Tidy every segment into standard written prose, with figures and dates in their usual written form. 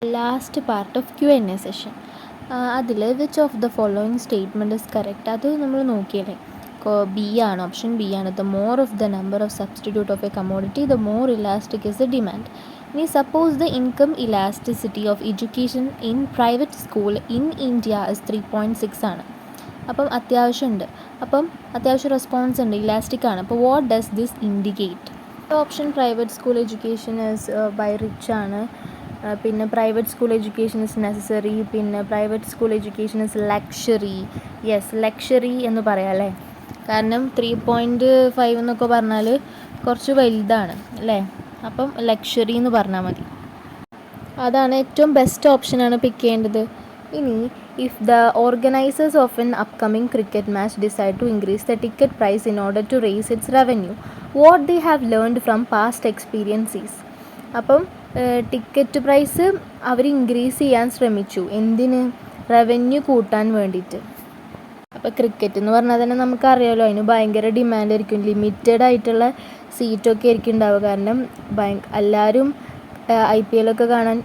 Last part of Q&A session. അതിൽ which of the following statement is correct, അത് നമ്മൾ നോക്കിയല്ലേ. ബി ആണ്, ഓപ്ഷൻ ബി ആണ്. The more of the number of substitute of a commodity the more elastic is the demand. ഇനി suppose the income elasticity of education in private school in India is 3.6 ആണ്. അപ്പം അത്യാവശ്യമുണ്ട്, അത്യാവശ്യം response ഉണ്ട്, elastic ആണ്. അപ്പോൾ what does this indicate? Option private school education is by rich ആണ്, പിന്നെ private school education is necessary, പിന്നെ private school education is luxury. Yes, luxury എന്ന് പറയാം അല്ലേ, കാരണം 3.5 എന്നൊക്കെ പറഞ്ഞാൽ കുറച്ച് വലുതാണ് അല്ലേ. അപ്പം ലക്ഷറി എന്ന് പറഞ്ഞാൽ മതി, അതാണ് ഏറ്റവും ബെസ്റ്റ് ഓപ്ഷനാണ് പിക്ക് ചെയ്യേണ്ടത്. ഇനി if the organisers of an upcoming cricket match decide to increase the ticket price in order to raise its revenue, what they have learned from past experiences. അപ്പം ടിക്കറ്റ് പ്രൈസ് അവർ increase ചെയ്യാൻ ശ്രമിച്ചു, എന്തിന്? Revenue കൂട്ടാൻ വേണ്ടിയിട്ട്. അപ്പോൾ cricket എന്ന് പറഞ്ഞാൽ തന്നെ നമുക്കറിയാമല്ലോ, അതിന് ഭയങ്കര ഡിമാൻഡ് ആയിരിക്കും. ലിമിറ്റഡ് ആയിട്ടുള്ള സീറ്റൊക്കെ ആയിരിക്കും ഉണ്ടാവുക, കാരണം എല്ലാവരും IPL ഒക്കെ കാണാൻ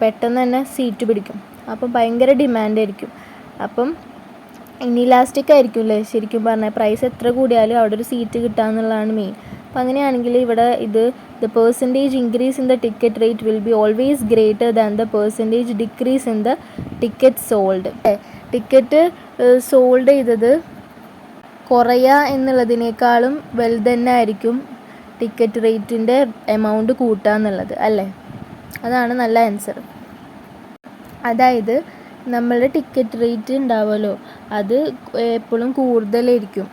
പെട്ടെന്ന് തന്നെ സീറ്റ് പിടിക്കും. അപ്പം ഭയങ്കര ഡിമാൻഡ് ആയിരിക്കും. അപ്പം ഇനിലാസ്റ്റിക് ആയിരിക്കും അല്ലേ ശരിക്കും പറഞ്ഞാൽ. പ്രൈസ് എത്ര കൂടിയാലും അവിടെ ഒരു സീറ്റ് കിട്ടുക എന്നുള്ളതാണ് മെയിൻ. അപ്പം അങ്ങനെയാണെങ്കിൽ ഇവിടെ ഇത് the percentage increase in the ticket rate will be always greater than the percentage decrease in the ticket sold. Ticket sold ചെയ്തത് കുറയുക എന്നുള്ളതിനേക്കാളും തന്നെ ആയിരിക്കും ടിക്കറ്റ് റേറ്റിൻ്റെ എമൗണ്ട് കൂട്ടുക എന്നുള്ളത് അല്ലേ. അതാണ് നല്ല ആൻസർ. അതായത് നമ്മളുടെ ടിക്കറ്റ് റേറ്റ് ഉണ്ടാവുമല്ലോ, അത് എപ്പോഴും കൂടുതലായിരിക്കും.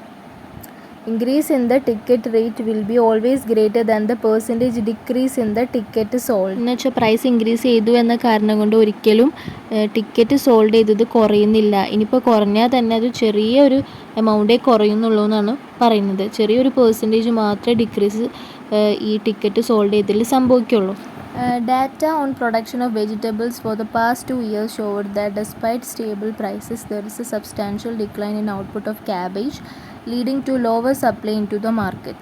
Increase in the ticket rate will be always greater than the percentage decrease in the ticket sold. എന്ന് വെച്ചാൽ പ്രൈസ് ഇൻക്രീസ് ചെയ്തു എന്ന കാരണം കൊണ്ട് ഒരിക്കലും ടിക്കറ്റ് സോൾഡ് ചെയ്തത് കുറയുന്നില്ല. ഇനിയിപ്പോൾ കുറഞ്ഞാൽ തന്നെ അത് ചെറിയൊരു എമൗണ്ടേ കുറയുന്നുള്ളൂ എന്നാണ് പറയുന്നത്. ചെറിയൊരു പെർസെൻറ്റേജ് മാത്രമേ ഡിക്രീസ് ഈ ടിക്കറ്റ് സോൾഡ് ചെയ്തതിൽ സംഭവിക്കുള്ളൂ. Data on production of vegetables for the past 2 years showed that despite stable prices, there is a substantial decline in output of cabbage, leading to lower supply into the market.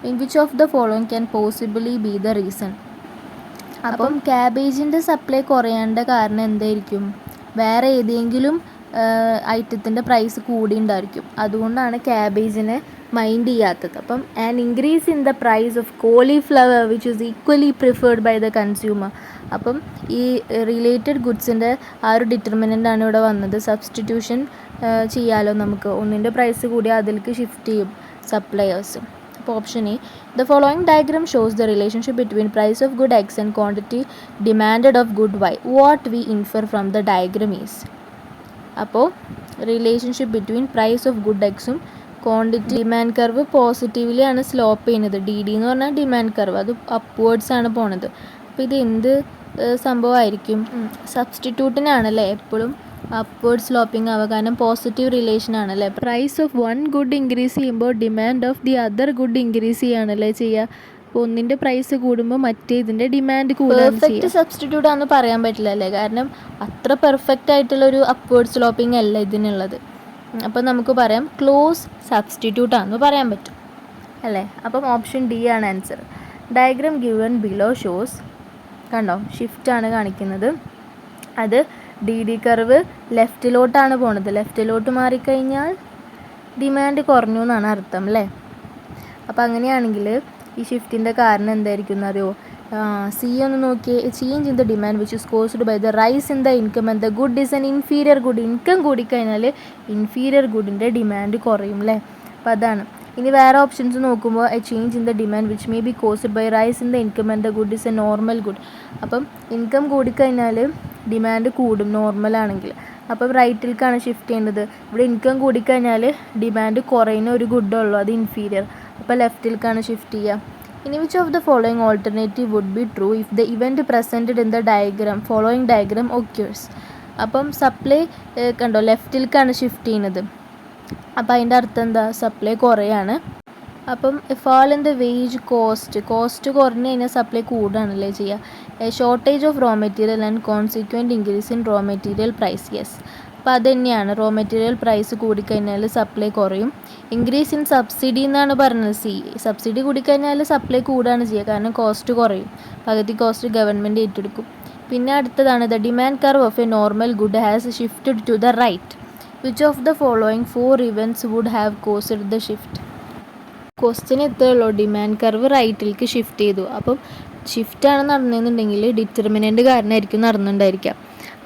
In which of the following can possibly be the reason? അപ്പം ക്യാബേജിൻ്റെ supply കുറയേണ്ട കാരണം എന്തായിരിക്കും? വേറെ ഏതെങ്കിലും ഐറ്റത്തിൻ്റെ price കൂടിയുണ്ടായിരിക്കും, അതുകൊണ്ടാണ് ക്യാബേജിനെ mind ചെയ്യാത്തത്. അപ്പം and increase in the price of cauliflower which is equally preferred by the consumer. അപ്പം ഈ റിലേറ്റഡ് ഗുഡ്സിൻ്റെ ആ ഒരു ഡിറ്റർമിനൻ്റാണ് ഇവിടെ വന്നത്. സബ്സ്റ്റിറ്റ്യൂഷൻ ചെയ്യാമല്ലോ നമുക്ക്, ഒന്നിൻ്റെ പ്രൈസ് കൂടി അതിലേക്ക് ഷിഫ്റ്റ് ചെയ്യും സപ്ലയേഴ്സ്. അപ്പോൾ option A, the following diagram shows the relationship between price of good X and quantity demanded of good Y. What we infer from the diagram is. അപ്പോൾ relationship between price of good എഗ്സും quantity, demand curve positively ആണ് slope ചെയ്യുന്നത്. DD എന്ന് പറഞ്ഞാൽ demand curve, അത് upwards ആണ് പോണത്. അപ്പോൾ ഇത് എന്ത് സംഭവമായിരിക്കും? സബ്സ്റ്റിറ്റ്യൂട്ടിനാണല്ലേ എപ്പോഴും അപ്വേർഡ് സ്ലോപ്പിംഗ് ആവുക, കാരണം പോസിറ്റീവ് റിലേഷൻ ആണല്ലേ. Price of one good increase ചെയ്യുമ്പോൾ demand of the other good increase ചെയ്യുകയാണല്ലേ ചെയ്യുക. അപ്പോൾ ഒന്നിൻ്റെ പ്രൈസ് കൂടുമ്പോൾ മറ്റേ ഇതിൻ്റെ ഡിമാൻഡ് കൂടുകയാണ് ചെയ്യുക. പെർഫെക്റ്റ് സബ്സ്റ്റിറ്റ്യൂട്ട് ആണെന്ന് പറയാൻ പറ്റില്ല അല്ലേ, കാരണം അത്ര പെർഫെക്റ്റ് ആയിട്ടുള്ളൊരു അപ്വേർഡ് സ്ലോപ്പിംഗ് അല്ല ഇതിനുള്ളത്. അപ്പോൾ നമുക്ക് പറയാം ക്ലോസ് സബ്സ്റ്റിറ്റ്യൂട്ട് ആണെന്ന് പറയാൻ പറ്റും അല്ലേ. അപ്പം ഓപ്ഷൻ ഡി ആണ് answer. Diagram given below shows, കണ്ടോ ഷിഫ്റ്റാണ് കാണിക്കുന്നത്. അത് DD കർവ് ലെഫ്റ്റിലോട്ടാണ് പോണത്. ലെഫ്റ്റിലോട്ട് മാറിക്കഴിഞ്ഞാൽ ഡിമാൻഡ് കുറഞ്ഞു എന്നാണ് അർത്ഥം അല്ലേ. അപ്പോൾ അങ്ങനെയാണെങ്കിൽ ഈ ഷിഫ്റ്റിൻ്റെ കാരണം എന്തായിരിക്കും എന്നറിയോ? C ഒന്ന് നോക്കിയേ. Change in the demand which is caused by the rise in the income and the good is an inferior good. Income കൂടിക്കഴിഞ്ഞാൽ ഇൻഫീരിയർ ഗുഡിൻ്റെ ഡിമാൻഡ് കുറയും അല്ലേ. അപ്പോൾ അതാണ്. ഇനി വേറെ ഓപ്ഷൻസ് നോക്കുമ്പോൾ a change in the demand which may be caused by rise in the income and the good is a normal good. അപ്പം ഇൻകം കൂടിക്കഴിഞ്ഞാൽ ഡിമാൻഡ് കൂടും നോർമലാണെങ്കിൽ. അപ്പം റൈറ്റിലേക്കാണ് ഷിഫ്റ്റ് ചെയ്യേണ്ടത്. ഇവിടെ ഇൻകം കൂടിക്കഴിഞ്ഞാൽ ഡിമാൻഡ് കുറയുന്ന ഒരു ഗുഡുള്ളൂ, അത് ഇൻഫീരിയർ. അപ്പോൾ ലെഫ്റ്റിലേക്കാണ് ഷിഫ്റ്റ് ചെയ്യുക. ഇനി which of the following alternative would be true if the event presented in the diagram following diagram occurs. അപ്പം സപ്ലൈ കണ്ടോ ലെഫ്റ്റിലേക്കാണ് ഷിഫ്റ്റ് ചെയ്യുന്നത്. അപ്പോൾ അതിൻ്റെ അർത്ഥം എന്താ? സപ്ലൈ കുറയാണ്. അപ്പം fall in the wage cost കുറഞ്ഞ് കഴിഞ്ഞാൽ സപ്ലൈ കൂടുകയാണല്ലേ ചെയ്യുക. Shortage of raw material and consequent increase in raw material price. Yes, അപ്പോൾ അത് തന്നെയാണ്. റോ മെറ്റീരിയൽ പ്രൈസ് കൂടിക്കഴിഞ്ഞാൽ സപ്ലൈ കുറയും. ഇൻക്രീസ് ഇൻ സബ്സിഡി എന്നാണ് പറഞ്ഞത്. സബ്സിഡി കൂടിക്കഴിഞ്ഞാൽ സപ്ലൈ കൂടുകയാണ് ചെയ്യുക, കാരണം കോസ്റ്റ് കുറയും. പകുതി കോസ്റ്റ് ഗവൺമെൻറ് ഏറ്റെടുക്കും. പിന്നെ അടുത്തതാണ് the demand curve of a normal good has shifted to the right. Which of the following 4 events would have caused the shift? Question എത്രയുള്ളൂ, ഡിമാൻഡ് കർവ് റൈറ്റിലേക്ക് ഷിഫ്റ്റ് ചെയ്തു. അപ്പം ഷിഫ്റ്റാണ് നടന്നതെന്നുണ്ടെങ്കിൽ ഡിറ്റർമിനൻ്റ് കാരണമായിരിക്കും നടന്നിട്ടുണ്ടായിരിക്കുക.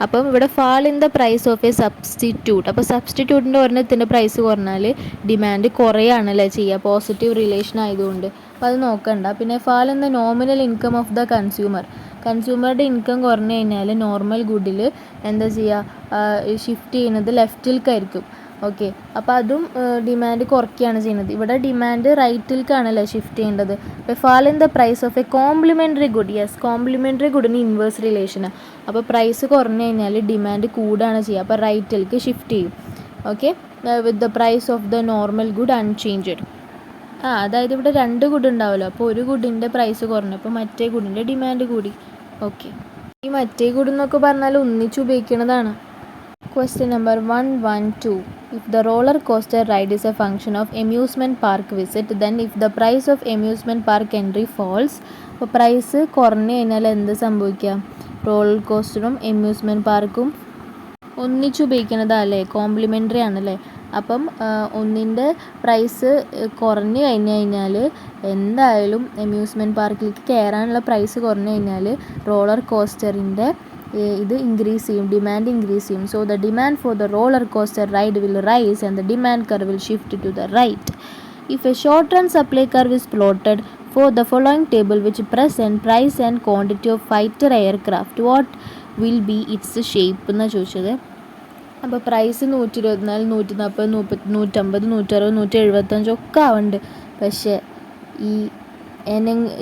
അപ്പം ഇവിടെ fall in the price of a substitute. അപ്പോൾ സബ്സ്റ്റിറ്റ്യൂട്ടിൻ്റെ ഒരെണ്ണത്തിൻ്റെ പ്രൈസ് കുറഞ്ഞാൽ ഡിമാൻഡ് കുറയാണല്ലേ ചെയ്യുക, പോസിറ്റീവ് റിലേഷൻ ആയതുകൊണ്ട്. അപ്പോൾ അത് നോക്കണ്ട. പിന്നെ fall in the nominal income of the consumer. കൺസ്യൂമറുടെ ഇൻകം കുറഞ്ഞു കഴിഞ്ഞാൽ നോർമൽ ഗുഡിൽ എന്താ ചെയ്യുക, ഷിഫ്റ്റ് ചെയ്യുന്നത് ലെഫ്റ്റിലേക്കായിരിക്കും. ഓക്കെ, അപ്പോൾ അതും ഡിമാൻഡ് കുറയ്ക്കുകയാണ് ചെയ്യുന്നത്. ഇവിടെ ഡിമാൻഡ് റൈറ്റിലേക്കാണല്ലോ ഷിഫ്റ്റ് ചെയ്യേണ്ടത്. അപ്പോൾ fall in the price of a complementary good. Yes, കോംപ്ലിമെൻ്ററി ഗുഡിന് ഇൻവേഴ്സ് റിലേഷനാണ്. അപ്പോൾ പ്രൈസ് കുറഞ്ഞു കഴിഞ്ഞാൽ ഡിമാൻഡ് കൂടുകയാണ് ചെയ്യുക. അപ്പോൾ റൈറ്റിലേക്ക് ഷിഫ്റ്റ് ചെയ്യും. Okay, with the price of the normal good unchanged. അതായത് ഇവിടെ 2 ഗുഡ് ഉണ്ടാവുമല്ലോ. അപ്പോൾ ഒരു ഗുഡിൻ്റെ പ്രൈസ് കുറഞ്ഞു, അപ്പോൾ മറ്റേ ഗുഡിൻ്റെ ഡിമാൻഡ് കൂടി. ഓക്കെ, ഈ മറ്റേ ഗുഡ് എന്നൊക്കെ പറഞ്ഞാൽ ഒന്നിച്ച് ഉപയോഗിക്കുന്നതാണ്. Question number 112. If the roller coaster ride is a function of amusement park visit, then if the price of amusement park entry falls, അപ്പോൾ പ്രൈസ് കുറഞ്ഞു കഴിഞ്ഞാൽ എന്ത് സംഭവിക്കുക? റോളർ കോസ്റ്ററും അമ്യൂസ്മെൻറ്റ് പാർക്കും ഒന്നിച്ച് ഉപയോഗിക്കുന്നതല്ലേ, കോംപ്ലിമെൻ്ററി ആണല്ലേ. അപ്പം ഒന്നിൻ്റെ പ്രൈസ് കുറഞ്ഞു കഴിഞ്ഞാൽ എന്തായാലും അമ്യൂസ്മെൻറ്റ് പാർക്കിലേക്ക് കയറാനുള്ള പ്രൈസ് കുറഞ്ഞു കഴിഞ്ഞാൽ റോളർ കോസ്റ്ററിൻ്റെ ഇത് ഇൻക്രീസ് ചെയ്യും, ഡിമാൻഡ് ഇൻക്രീസ് ചെയ്യും. So the demand for the roller coaster ride will rise and the demand curve will shift to the right. If a short run supply curve is plotted for the following table which present price and quantity of fighter aircraft, what will be its shape എന്നാണ് ചോദിച്ചത്. അപ്പോൾ price 124, 140, 150, 160, 175 ഒക്കെ ആവുന്നുണ്ട്. പക്ഷേ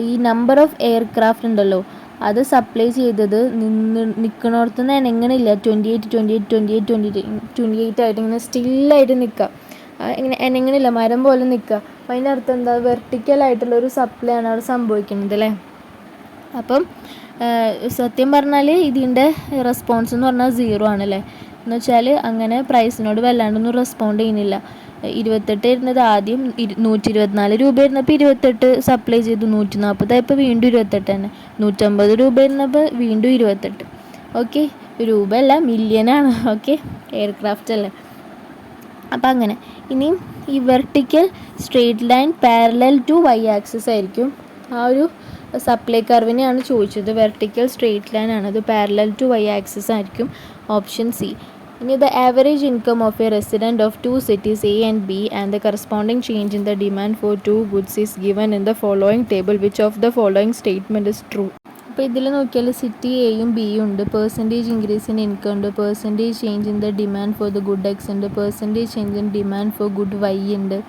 ഈ number of aircraft ഉണ്ടല്ലോ, അത് supply ചെയ്തത് നിൽക്കണോടത്തുനിന്ന് എനങ്ങണില്ല. 28 ആയിട്ട് ഇങ്ങനെ സ്റ്റില്ലായിട്ട് നിൽക്കുക, ഇങ്ങനെ എനങ്ങണില്ല, മരം പോലെ നിൽക്കുക. അപ്പോൾ അതിൻ്റെ അർത്ഥം എന്താ, വെർട്ടിക്കലായിട്ടുള്ളൊരു സപ്ലൈ ആണ് അവിടെ സംഭവിക്കുന്നത് അല്ലേ. അപ്പം സത്യം പറഞ്ഞാൽ ഇതിൻ്റെ റെസ്പോൺസ് എന്ന് പറഞ്ഞാൽ 0 ആണല്ലേ. എന്ന് വെച്ചാൽ അങ്ങനെ പ്രൈസിനോട് വല്ലാണ്ടൊന്നും റെസ്പോണ്ട് ചെയ്യുന്നില്ല. 28 ഇരുന്നത് ആദ്യം 124 രൂപ ഇരുന്നപ്പോൾ 28 സപ്ലൈ ചെയ്തു, 140 ആയപ്പോൾ വീണ്ടും 28 തന്നെ, 150 രൂപ ഇരുന്നപ്പോൾ വീണ്ടും 28. ഓക്കെ, രൂപ അല്ല, മില്യനാണ്. ഓക്കെ, എയർക്രാഫ്റ്റ് അല്ലേ. അപ്പം അങ്ങനെ ഇനിയും ഈ vertical straight line parallel to Y axis ആയിരിക്കും. ആ ഒരു സപ്ലൈ കർവിനെയാണ് ചോദിച്ചത്. വെർട്ടിക്കൽ സ്ട്രെയിറ്റ് ലൈൻ ആണ്, അത് പാരലൽ ടു വൈ ആക്സിസ് ആയിരിക്കും. Option C. ഇനി the average income of a resident of 2 cities A and B and the corresponding change in the demand for 2 goods is given in the following table. Which of the following statement is true? അപ്പോൾ ഇതിൽ നോക്കിയാൽ city എയും ബിയും ഉണ്ട്, percentage increase in income ഉണ്ട്, percentage change in the demand for the good X ഉണ്ട്, percentage change in demand for good Y ഉണ്ട്.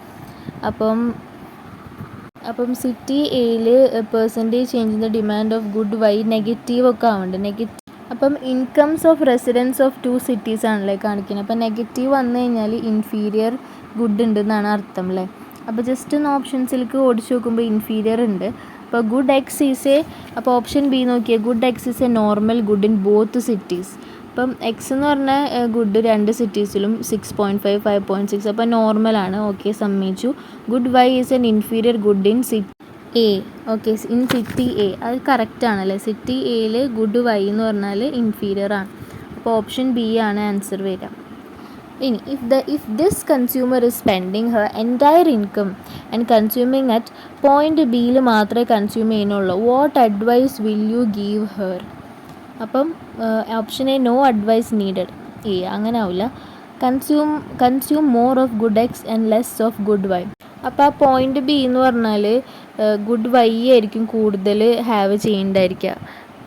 അപ്പം സിറ്റി എയിൽ percentage change in the demand of good Y negative ഒക്കെ ആവുന്നുണ്ട്. അപ്പം incomes of residence of 2 cities ആണല്ലേ കാണിക്കുന്നത്. അപ്പം നെഗറ്റീവ് വന്നു കഴിഞ്ഞാൽ ഇൻഫീരിയർ ഗുഡ് ഉണ്ടെന്നാണ് അർത്ഥം അല്ലേ. അപ്പോൾ ജസ്റ്റ് ഒന്ന് ഓപ്ഷൻസിലേക്ക് ഓടിച്ച് നോക്കുമ്പോൾ ഇൻഫീരിയർ ഉണ്ട്. അപ്പോൾ ഗുഡ് എക്സ് ഈസ് എ, അപ്പോൾ ഓപ്ഷൻ ബി നോക്കിയാൽ good X is A normal good in both cities. അപ്പം എക്സ് എന്ന് പറഞ്ഞ ഗുഡ് 2 സിറ്റീസിലും 6.5, 5.6, അപ്പോൾ നോർമലാണ്. ഓക്കെ, സമ്മതിച്ചു. Good Y is an inferior good in city A. Okay, in city A, അത് correct ആണല്ലേ. സിറ്റി എയിൽ ഗുഡ് വൈ എന്ന് പറഞ്ഞാൽ ഇൻഫീരിയർ ആണ്. അപ്പോൾ ഓപ്ഷൻ ബി ആണ് ആൻസർ വരിക. ഇനി if this consumer is spending her entire income and consuming at point ബിയിൽ മാത്രമേ കൺസ്യൂം ചെയ്യുന്നുള്ളൂ, what advice will you give her? അപ്പം option A no advice needed. അങ്ങനെ ആവില്ല. Consume more of good X and less of good Y. അപ്പോൾ ആ point B എന്ന് പറഞ്ഞാൽ ഗുഡ് വൈ ആയിരിക്കും കൂടുതൽ ഹാവ് ചെയ്യേണ്ടായിരിക്കുക.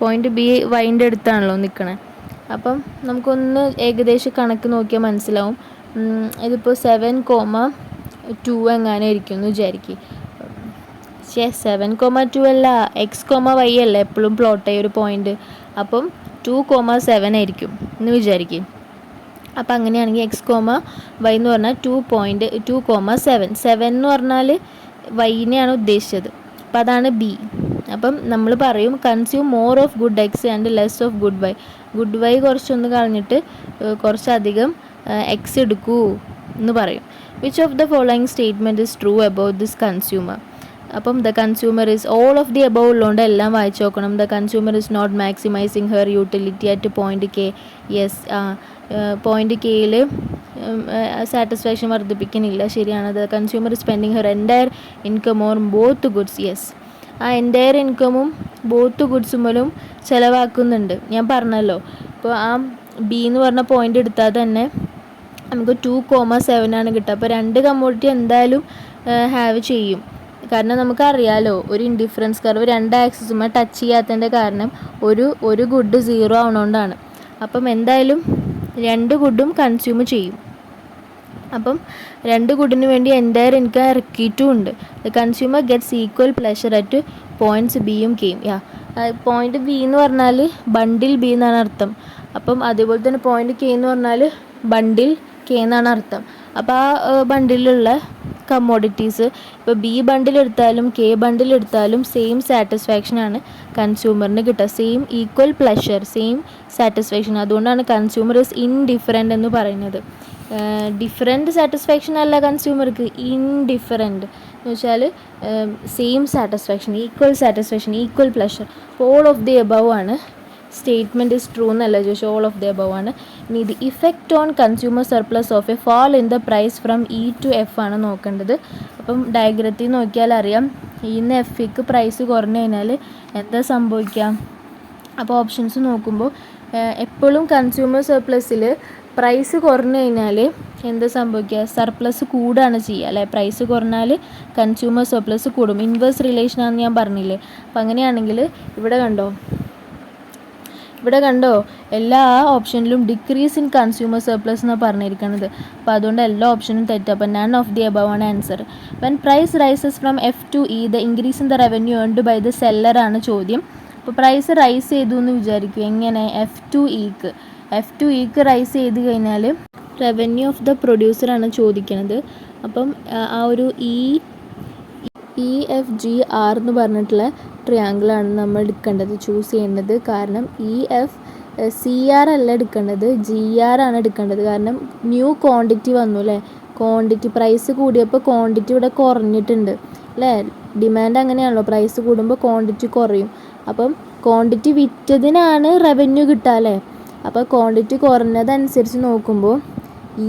പോയിൻ്റ് ബി വൈൻ്റെ അടുത്താണല്ലോ നിൽക്കണേ. അപ്പം നമുക്കൊന്ന് ഏകദേശം കണക്ക് നോക്കിയാൽ മനസ്സിലാവും. ഇതിപ്പോൾ 7,2 എങ്ങാനും ഇരിക്കും എന്ന് വിചാരിക്കും. 7,2 അല്ല, X,Y അല്ല എപ്പോഴും പ്ലോട്ട് ചെയ്യ ഒരു പോയിൻ്റ്. അപ്പം 2,7 ആയിരിക്കും എന്ന് വിചാരിക്കും. അപ്പം അങ്ങനെയാണെങ്കിൽ X,Y എന്ന് പറഞ്ഞാൽ 2.7. 7 എന്ന് പറഞ്ഞാൽ വൈനെയാണ് ഉദ്ദേശിച്ചത്. അപ്പം അതാണ് ബി. അപ്പം നമ്മൾ പറയും consume more of good X and less of good Y. Good Y കുറച്ചൊന്ന് കളഞ്ഞിട്ട് കുറച്ചധികം എക്സ് എടുക്കൂ എന്ന് പറയും. Which of the following statement is true about this consumer? അപ്പം the consumer is all of the above ഉള്ളതുകൊണ്ട് എല്ലാം വായിച്ചു നോക്കണം. The consumer is not maximizing her utility at point K. Yes, point കെയിൽ സാറ്റിസ്ഫാക്ഷൻ വർദ്ധിപ്പിക്കുന്നില്ല, ശരിയാണ്. The consumer is spending her entire income on both goods. Yes, ആ entire ഇൻകമും both ഗുഡ്സുമലും ചിലവാക്കുന്നുണ്ട്. ഞാൻ പറഞ്ഞല്ലോ, ഇപ്പോൾ ആ ബി എന്ന് പറഞ്ഞ പോയിൻ്റ് എടുത്താൽ തന്നെ നമുക്ക് 2,7 കിട്ടുക. അപ്പോൾ 2 കമ്മോഡിറ്റി എന്തായാലും ഹാവ് ചെയ്യും. കാരണം നമുക്കറിയാലോ, ഒരു ഇൻഡിഫറൻസ് കർവ് 2 ആക്സിസുമായി ടച്ച് ചെയ്യാത്തതിൻ്റെ കാരണം ഒരു ഗുഡ് 0 ആവണോണ്ടാണ്. അപ്പം എന്തായാലും 2 ഗുഡും കൺസ്യൂം ചെയ്യും. അപ്പം 2 ഗുഡിന് വേണ്ടി എൻ്റയർ എനിക്ക് ഇറക്കിയിട്ടും ഉണ്ട്. The consumer gets equal pleasure at points ബിയും കെയും. പോയിൻ്റ് ബി എന്ന് പറഞ്ഞാൽ ബണ്ടിൽ ബി എന്നാണ് അർത്ഥം. അപ്പം അതേപോലെ തന്നെ പോയിൻ്റ് കെ എന്ന് പറഞ്ഞാൽ ബണ്ടിൽ കെ എന്നാണ് അർത്ഥം. അപ്പോൾ ആ ബണ്ടിലുള്ള കമ്മോഡിറ്റീസ് ഇപ്പോൾ ബി ബണ്ടിൽ എടുത്താലും കെ ബണ്ടിൽ എടുത്താലും സെയിം സാറ്റിസ്ഫാക്ഷനാണ് കൺസ്യൂമറിന് കിട്ടുക. Same equal pleasure, same satisfaction. അതുകൊണ്ടാണ് കൺസ്യൂമർ ഇസ് ഇൻഡിഫറൻറ്റ് എന്ന് പറയുന്നത്. ഡിഫറെൻറ്റ് സാറ്റിസ്ഫാക്ഷൻ അല്ല കൺസ്യൂമർക്ക്, ഇൻഡിഫറൻറ്റ് എന്ന് വെച്ചാൽ same satisfaction, equal satisfaction, equal pleasure. All of the above ആണ്. സ്റ്റേറ്റ്മെൻറ്റ് ഇസ് ട്രൂ എന്നല്ല ചോദിച്ചാൽ ഓൾ ഓഫ് ദി എബവ് ആണ്. ഇനി ഇത് effect on consumer surplus of a fall in the price from E to F ആണ് നോക്കേണ്ടത്. അപ്പം ഡയഗ്രത്തിൽ നോക്കിയാൽ അറിയാം, ഇന്ന് എഫിക്ക് പ്രൈസ് കുറഞ്ഞു കഴിഞ്ഞാൽ എന്താ സംഭവിക്കുക. അപ്പോൾ ഓപ്ഷൻസ് നോക്കുമ്പോൾ എപ്പോഴും കൺസ്യൂമർ സർപ്ലസിൽ പ്രൈസ് കുറഞ്ഞു കഴിഞ്ഞാൽ എന്താ സംഭവിക്കുക, സർപ്ലസ് കൂടുകയാണ് ചെയ്യുക അല്ലേ. പ്രൈസ് കുറഞ്ഞാൽ കൺസ്യൂമർ സർപ്ലസ് കൂടും. ഇൻവേഴ്സ് റിലേഷനാണെന്ന് ഞാൻ പറഞ്ഞില്ലേ. അപ്പം അങ്ങനെയാണെങ്കിൽ ഇവിടെ കണ്ടോ എല്ലാ ഓപ്ഷനിലും ഡിക്രീസ് ഇൻ കൺസ്യൂമർ സർപ്ലസ് എന്നാണ് പറഞ്ഞിരിക്കുന്നത്. അപ്പോൾ അതുകൊണ്ട് എല്ലാ ഓപ്ഷനും തെറ്റും. അപ്പോൾ നൺ ഓഫ് ദി എബവ് ആണ് answer. When price rises from F to E the increase in the revenue earned by the seller ആണ് ചോദ്യം. അപ്പോൾ പ്രൈസ് റൈസ് ചെയ്തു എന്ന് വിചാരിക്കും. എങ്ങനെ? എഫ് ടു ഇക്ക് റൈസ് ചെയ്ത് കഴിഞ്ഞാൽ റവന്യൂ ഓഫ് ദ പ്രൊഡ്യൂസറാണ് ചോദിക്കുന്നത്. അപ്പം ആ ഒരു ഇ എഫ് ജി ആർ എന്ന് പറഞ്ഞിട്ടുള്ള ട്രയാങ്കിളാണ് നമ്മൾ എടുക്കേണ്ടത്, ചൂസ് ചെയ്യേണ്ടത്. കാരണം സി ആർ അല്ല എടുക്കേണ്ടത്, ജി ആർ ആണ് എടുക്കേണ്ടത്. കാരണം ന്യൂ ക്വാണ്ടിറ്റി വന്നു അല്ലേ. ക്വാണ്ടിറ്റി പ്രൈസ് കൂടിയപ്പോൾ ക്വാണ്ടിറ്റി ഇവിടെ കുറഞ്ഞിട്ടുണ്ട് അല്ലേ. ഡിമാൻഡ് അങ്ങനെയാണല്ലോ, പ്രൈസ് കൂടുമ്പോൾ ക്വാണ്ടിറ്റി കുറയും. അപ്പം ക്വാണ്ടിറ്റി വിറ്റതിനാണ് റവന്യൂ കിട്ടുക അല്ലേ. അപ്പോൾ ക്വാണ്ടിറ്റി കുറഞ്ഞതനുസരിച്ച് നോക്കുമ്പോൾ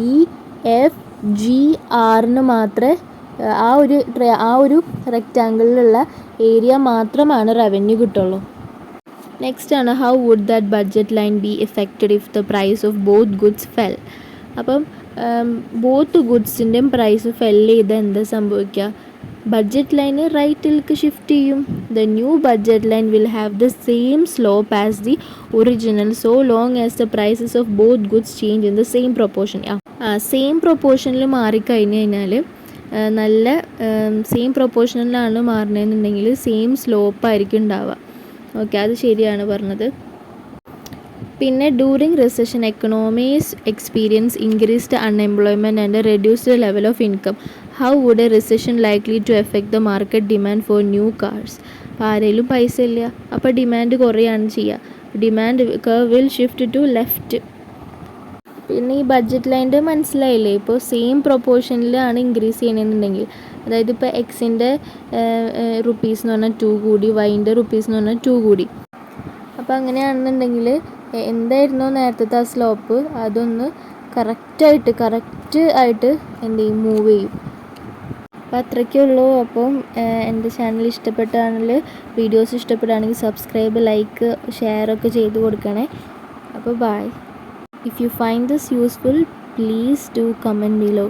ഇ എഫ് ജി ആറിന് മാത്രമേ ആ ഒരു റെക്റ്റാങ്കിളിലുള്ള ഏരിയ മാത്രമാണ് റവന്യൂ കിട്ടുള്ളൂ. നെക്സ്റ്റ് ആണ് how would that budget line be affected if the price of both goods fell. അപ്പം ബോത്ത് ഗുഡ്സിൻ്റെയും പ്രൈസ് ഫെൽ ചെയ്താൽ എന്താ സംഭവിക്കുക? ബഡ്ജറ്റ് ലൈന് റൈറ്റിലേക്ക് ഷിഫ്റ്റ് ചെയ്യും. The new budget line will have the same slope as the original so long as the prices of both goods change in the same proportion. Same പ്രൊപ്പോർഷനിൽ മാറിക്കഴിഞ്ഞ് കഴിഞ്ഞാൽ നല്ല സെയിം പ്രൊപ്പോർഷനിലാണ് മാറണമെന്നുണ്ടെങ്കിൽ സെയിം സ്ലോപ്പായിരിക്കും ഉണ്ടാവുക. ഓക്കെ, അത് ശരിയാണ് പറഞ്ഞത്. പിന്നെ during recession economies experience increased unemployment and reduced level of income. How would a recession likely to effect the market demand for new cars. അപ്പോൾ ആരെങ്കിലും പൈസ ഇല്ല, അപ്പോൾ ഡിമാൻഡ് കുറയാണ് ചെയ്യുക. Demand curve will shift to left. പിന്നെ ഈ budget ലൈൻ്റെ മനസ്സിലായില്ലേ. ഇപ്പോൾ സെയിം പ്രൊപ്പോർഷനിലാണ് ഇൻക്രീസ് ചെയ്യണമെന്നുണ്ടെങ്കിൽ, അതായത് ഇപ്പോൾ എക്സിൻ്റെ റുപ്പീസ് എന്ന് പറഞ്ഞാൽ 2 കൂടി, വൈൻ്റെ റുപ്പീസ് എന്ന് പറഞ്ഞാൽ 2 കൂടി. അപ്പോൾ അങ്ങനെയാണെന്നുണ്ടെങ്കിൽ എന്തായിരുന്നോ നേരത്തെ ആ സ്ലോപ്പ് അതൊന്ന് കറക്റ്റ് ആയിട്ട് എന്ത് ചെയ്യും, മൂവ് ചെയ്യും. അപ്പോൾ അത്രയ്ക്കേ ഉള്ളൂ. അപ്പം എൻ്റെ ചാനൽ ഇഷ്ടപ്പെട്ടാണെങ്കിൽ, വീഡിയോസ് ഇഷ്ടപ്പെടുകയാണെങ്കിൽ സബ്സ്ക്രൈബ്, ലൈക്ക്, ഷെയർ ഒക്കെ ചെയ്ത് കൊടുക്കണേ. അപ്പോൾ by. If you find this useful, please do comment below.